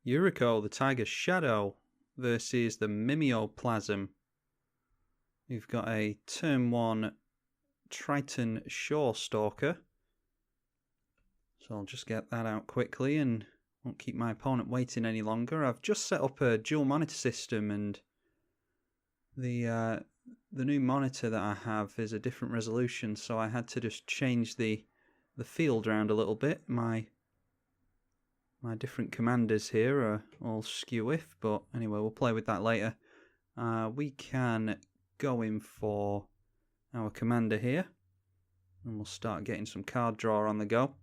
Yuriko, the Tiger's Shadow, versus the Mimeoplasm. We've got a turn 1 Triton Shore Stalker. So I'll just get that out quickly and won't keep my opponent waiting any longer. I've just set up a dual monitor system, and the new monitor that I have is a different resolution, so I had to just change the field around a little bit. My different commanders here are all skew-if, but anyway, we'll play with that later. We can go in for our commander here, and we'll start getting some card draw on the go.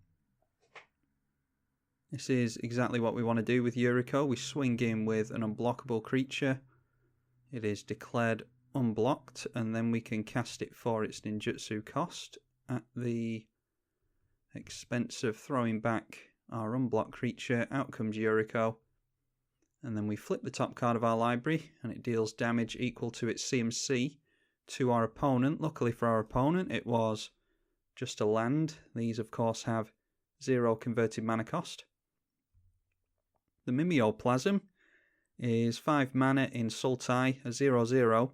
This is exactly what we want to do with Yuriko. We swing in with an unblockable creature. It is declared unblocked, and then we can cast it for its ninjutsu cost at the expense of throwing back our unblocked creature. Out comes Yuriko, and then we flip the top card of our library, and it deals damage equal to its CMC to our opponent. Luckily for our opponent, it was just a land. These, of course, have 0 converted mana cost. The Mimeoplasm is 5 mana in Sultai, a 0/0,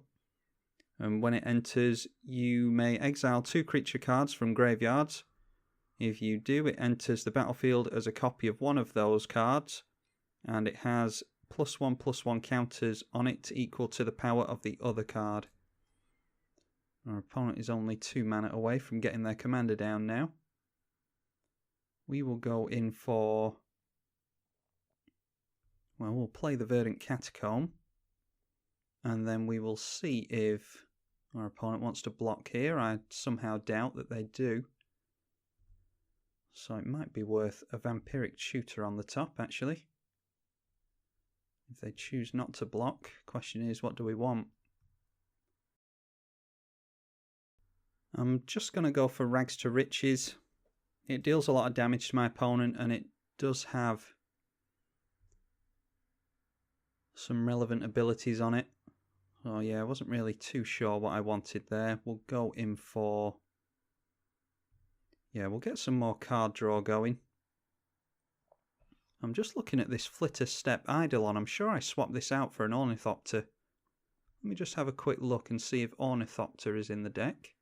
and when it enters, you may exile 2 creature cards from graveyards. If you do, it enters the battlefield as a copy of one of those cards, and it has +1/+1 counters on it equal to the power of the other card. Our opponent is only 2 mana away from getting their commander down now. We will go in for... well, we'll play the Verdant Catacomb, and then we will see if our opponent wants to block here. I somehow doubt that they do. So it might be worth a Vampiric Tutor on the top, actually. If they choose not to block, question is, what do we want? I'm just going to go for Rags to Riches. It deals a lot of damage to my opponent, and it does have some relevant abilities on it. Oh yeah, I wasn't really too sure what I wanted there. We'll go in for... yeah, we'll get some more card draw going. I'm just looking at this Flitter Step Eidolon. I'm sure I swapped this out for an Ornithopter. Let me just have a quick look and see if Ornithopter is in the deck.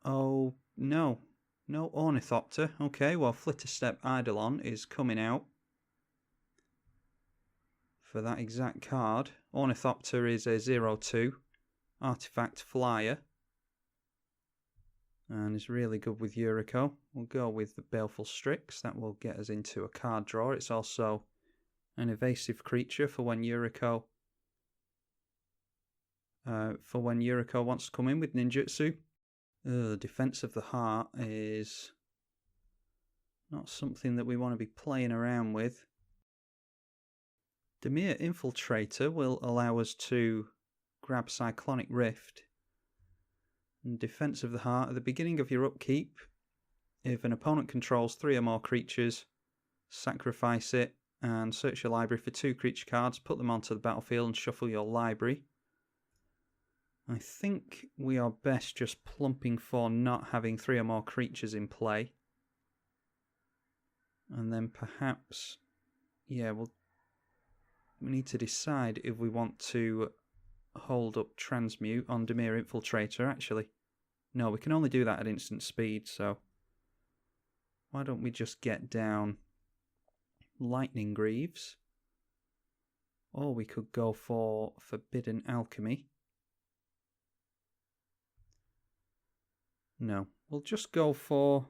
Oh, no. No Ornithopter. Okay, well, Flitter Step Eidolon is coming out for that exact card. Ornithopter is a 0/2 artifact flyer, and is really good with Yuriko. We'll go with the Baleful Strix. That will get us into a card draw. It's also an evasive creature for when Yuriko wants to come in with ninjutsu. Defense of the Heart is not something that we want to be playing around with. Dimir Infiltrator will allow us to grab Cyclonic Rift. And Defense of the Heart, at the beginning of your upkeep, if an opponent controls 3 or more creatures, sacrifice it and search your library for 2 creature cards, put them onto the battlefield and shuffle your library. I think we are best just plumping for not having 3 or more creatures in play. And then perhaps, yeah, we need to decide if we want to hold up Transmute on Dimir Infiltrator, actually. No, we can only do that at instant speed, so why don't we just get down Lightning Greaves? Or we could go for Forbidden Alchemy. No, we'll just go for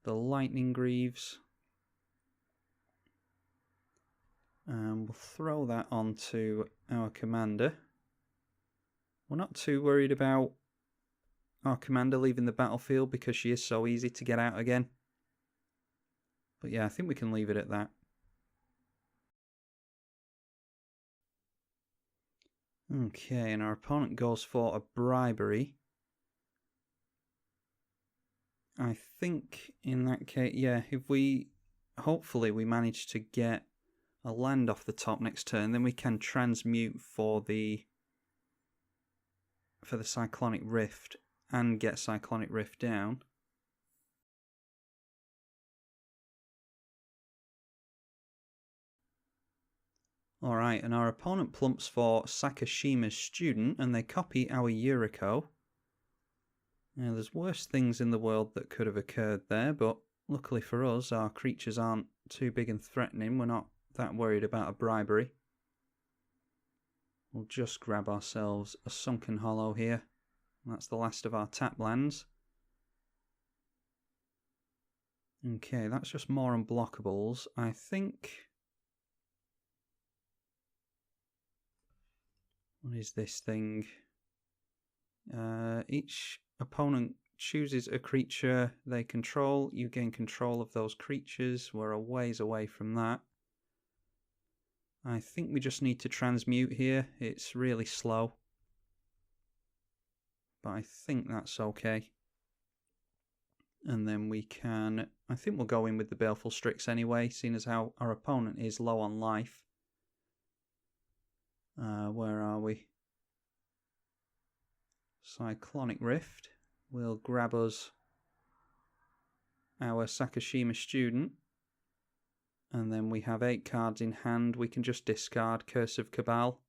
the Lightning Greaves. And we'll throw that onto our commander. We're not too worried about our commander leaving the battlefield because she is so easy to get out again. But yeah, I think we can leave it at that. Okay, and our opponent goes for a Bribery. I think in that case, yeah, if we... hopefully we manage to get a land off the top next turn, then we can transmute for the Cyclonic Rift and get Cyclonic Rift down. Alright, and our opponent plumps for Sakashima's student, and they copy our Yuriko. Now, there's worse things in the world that could have occurred there, but luckily for us, our creatures aren't too big and threatening. We're not that worried about a bribery. We'll just grab ourselves a Sunken Hollow here. That's the last of our tap lands. Okay, that's just more unblockables. I think... What is this thing? Each opponent chooses a creature they control. You gain control of those creatures. We're a ways away from that. I think we just need to transmute here. It's really slow. But I think that's okay. And then we can... I think we'll go in with the Baleful Strix anyway, seeing as how our opponent is low on life. Where are we? Cyclonic Rift. We'll grab us our Sakashima student. And then we have 8 cards in hand. We can just discard Curse of Cabal.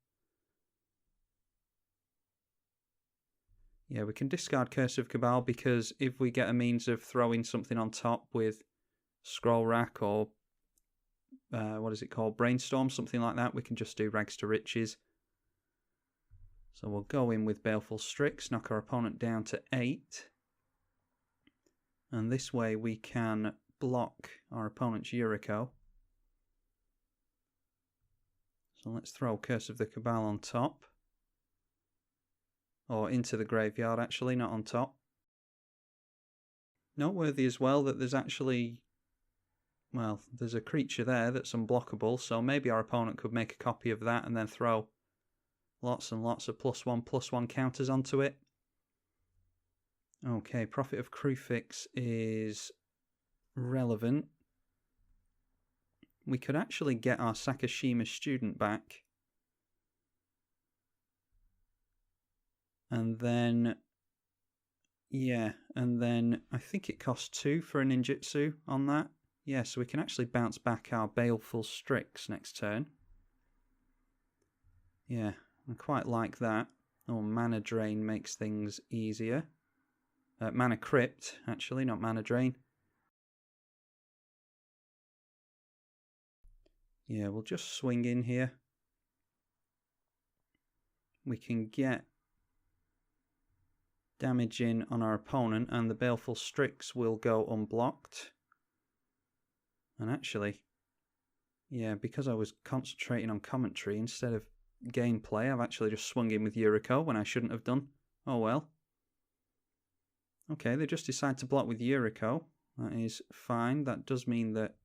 Yeah, we can discard Curse of Cabal because if we get a means of throwing something on top with Scroll Rack or what is it called? Brainstorm, something like that, we can just do Rags to Riches. So we'll go in with Baleful Strix, knock our opponent down to 8. And this way we can block our opponent's Yuriko. So let's throw Curse of the Cabal on top. Or into the graveyard, actually, not on top. Noteworthy as well that there's actually... Well, there's a creature there that's unblockable, so maybe our opponent could make a copy of that and then throw lots and lots of +1/+1 counters onto it. Okay, Prophet of Kruphix is relevant. We could actually get our Sakashima student back. And then... Yeah, and then I think it costs 2 for a ninjutsu on that. Yeah, so we can actually bounce back our Baleful Strix next turn. Yeah, I quite like that. Oh, Mana Drain makes things easier. Mana Crypt, actually, not Mana Drain. Yeah, we'll just swing in here. We can get damage in on our opponent, and the Baleful Strix will go unblocked. And actually, yeah, because I was concentrating on commentary instead of gameplay, I've actually just swung in with Yuriko when I shouldn't have done. Oh well. Okay, they just decide to block with Yuriko. That is fine. That does mean that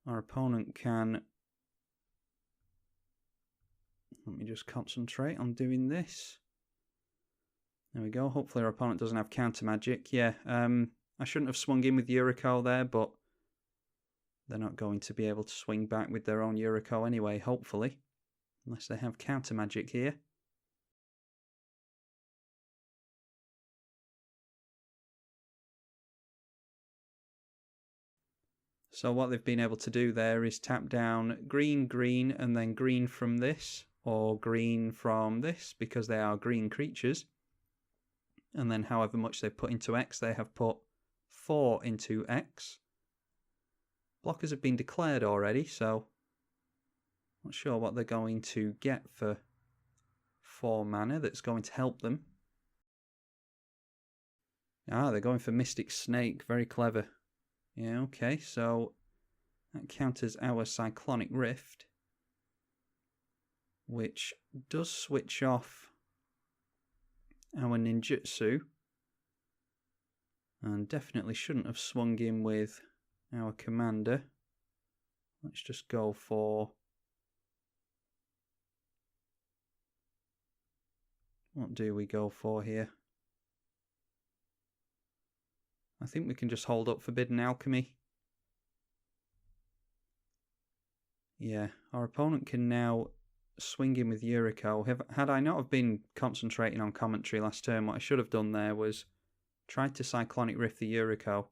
our opponent can... Let me just concentrate on doing this. There we go. Hopefully our opponent doesn't have counter magic. Yeah, I shouldn't have swung in with Yuriko there, but they're not going to be able to swing back with their own Yuriko anyway, hopefully. Unless they have counter magic here. So what they've been able to do there is tap down green, green, and then green from this, or green from this, because they are green creatures. And then however much they put into X, they have put 4 into X. Blockers have been declared already, so not sure what they're going to get for 4 mana that's going to help them. Ah, they're going for Mystic Snake, very clever. Yeah, okay, so that counters our Cyclonic Rift, which does switch off our ninjutsu, and definitely shouldn't have swung in with our commander. Let's just go for... What do we go for here? I think we can just hold up Forbidden Alchemy. Yeah, our opponent can now swing in with Yuriko. Had I not have been concentrating on commentary last turn, what I should have done there was tried to Cyclonic Rift the Yuriko.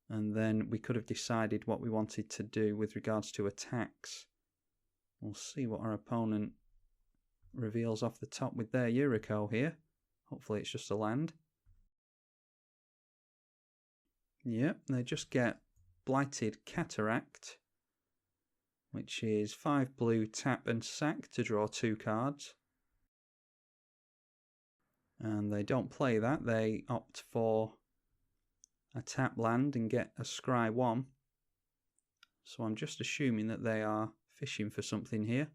And then we could have decided what we wanted to do with regards to attacks. We'll see what our opponent reveals off the top with their Yuriko here. Hopefully it's just a land. Yep, they just get Blighted Cataract, which is 5 blue, tap and sack to draw 2 cards. And they don't play that, they opt for a tap land and get a scry 1. So I'm just assuming that they are fishing for something here.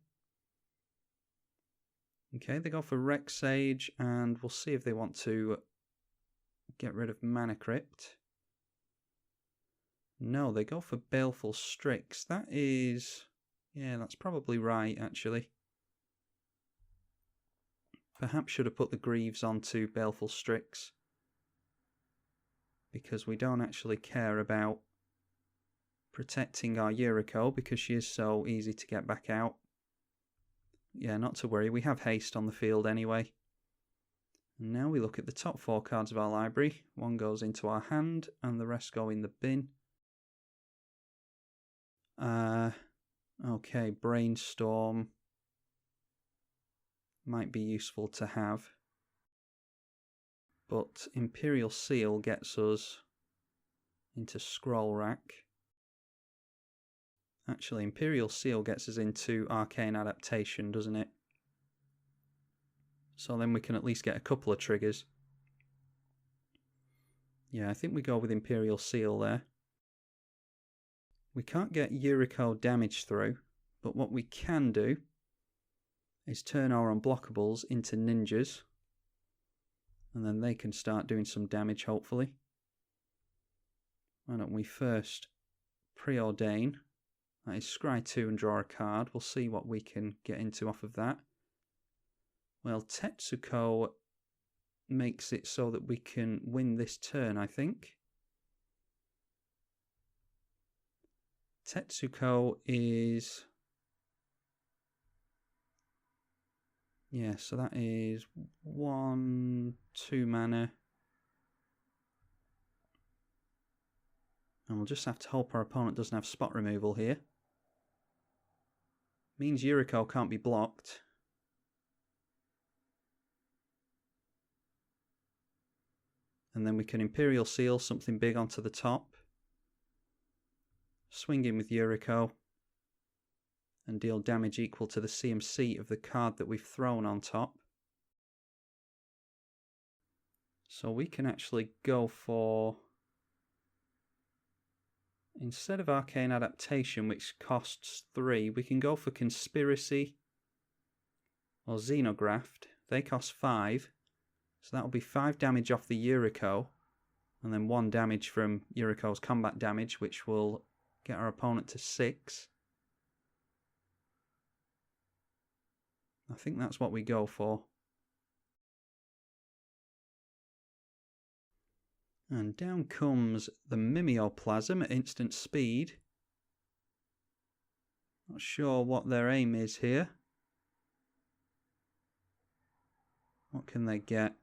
Okay, they go for Rex Sage, and we'll see if they want to get rid of Mana Crypt. No, they go for Baleful Strix. That is... yeah, that's probably right, actually. Perhaps should have put the Greaves onto Baleful Strix, because we don't actually care about protecting our Yuriko because she is so easy to get back out. Yeah, not to worry, we have haste on the field anyway. And now we look at the top 4 cards of our library. One goes into our hand and the rest go in the bin. Okay, Brainstorm might be useful to have, but Imperial Seal gets us into Scroll Rack. Actually, Imperial Seal gets us into Arcane Adaptation, doesn't it? So then we can at least get a couple of triggers. Yeah, I think we go with Imperial Seal there. We can't get Yuriko damage through, but what we can do is turn our unblockables into ninjas, and then they can start doing some damage, hopefully. Why don't we first preordain? That is scry 2 and draw a card. We'll see what we can get into off of that. Well, Tetsuko makes it so that we can win this turn, I think. Tetsuko is... yeah, so that is 1, 2 mana. And we'll just have to hope our opponent doesn't have spot removal here. Means Yuriko can't be blocked. And then we can Imperial Seal something big onto the top. Swing in with Yuriko. And deal damage equal to the CMC of the card that we've thrown on top. So we can actually go for... instead of Arcane Adaptation, which costs 3, we can go for Conspiracy or Xenograft. They cost 5. So that'll be 5 damage off the Yuriko, and then 1 damage from Yuriko's combat damage, which will get our opponent to 6. I think that's what we go for. And down comes the Mimeoplasm at instant speed. Not sure what their aim is here. What can they get?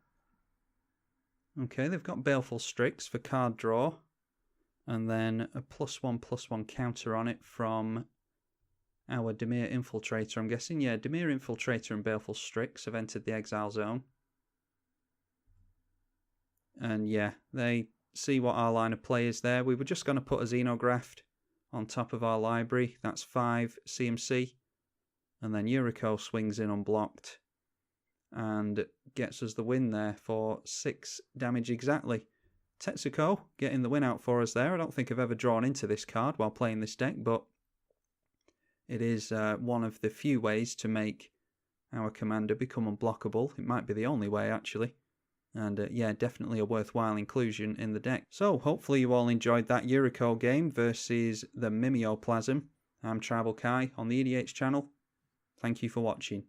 Okay, they've got Baleful Strix for card draw, and then a +1/+1 counter on it from our Dimir Infiltrator, I'm guessing. Yeah, Dimir Infiltrator and Baleful Strix have entered the exile zone. And yeah, they see what our line of play is there. We were just going to put a Xenograft on top of our library. That's 5 CMC. And then Yuriko swings in unblocked and gets us the win there for 6 damage exactly. Tetsuko getting the win out for us there. I don't think I've ever drawn into this card while playing this deck, but it is one of the few ways to make our commander become unblockable. It might be the only way, actually. And yeah, definitely a worthwhile inclusion in the deck. So hopefully you all enjoyed that Yuriko game versus the Mimeoplasm. I'm tribalkai on the EDH channel. Thank you for watching.